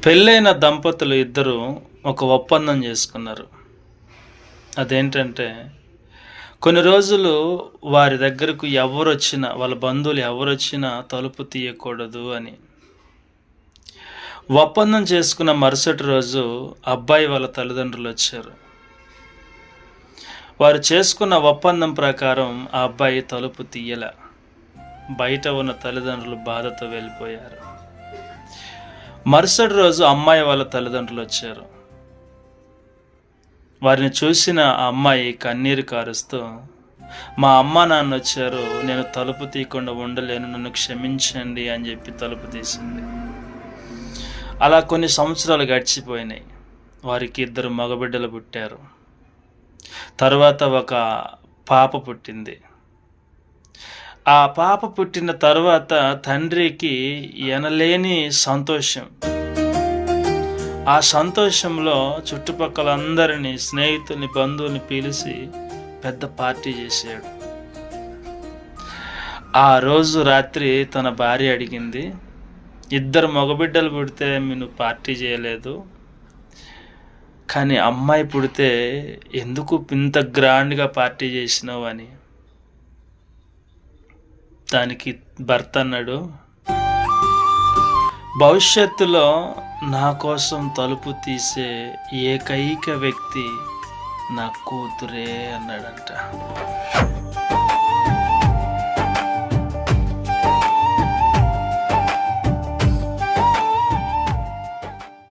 పెళ్ళైన దంపతులు ఇద్దరు ఒక ఒప్పందం చేసుకున్నారు. అదేంటంటే కొన్ని రోజులు వారి దగ్గరకు ఎవరొచ్చినా, వాళ్ళ బంధువులు ఎవరొచ్చినా తలుపు తీయకూడదు అని. ఒప్పందం చేసుకున్న మరుసటి రోజు అబ్బాయి వాళ్ళ తల్లిదండ్రులొచ్చారు. వారు చేసుకున్న ఒప్పందం ప్రకారం ఆ అబ్బాయి తలుపు తీయలే. బయట ఉన్న తల్లిదండ్రులు బాధతో వెళ్ళిపోయారు. మరుసటి రోజు అమ్మాయి వాళ్ళ తల్లిదండ్రులు వచ్చారు. వారిని చూసిన ఆ అమ్మాయి కన్నీరు కారుస్తూ, మా అమ్మ నాన్న వచ్చారు, నేను తలుపు తీయకుండా ఉండలేను, నన్ను క్షమించండి అని చెప్పి తలుపు తీసింది. అలా కొన్ని సంవత్సరాలు గడిచిపోయినాయి. వారికి 2 మగబిడ్డలు పుట్టారు. తర్వాత ఒక పాప పుట్టింది. ఆ పాప పుట్టిన తర్వాత తండ్రికి ఎనలేని సంతోషం. ఆ సంతోషంలో చుట్టుపక్కల అందరినీ, స్నేహితుల్ని, బంధువుల్ని పిలిచి పెద్ద పార్టీ చేశాడు. ఆ రోజు రాత్రి తన భార్య అడిగింది, 2 మగబిడ్డలు పుడితే నువ్వు పార్టీ చేయలేదు, కానీ అమ్మాయి పుడితే ఎందుకు ఇంత గ్రాండ్గా పార్టీ చేసినావు అని. దానికి భర్త అన్నాడు, భవిష్యత్తులో నా కోసం తలుపు తీసే ఏకైక వ్యక్తి నా కూతురే అన్నాడంట.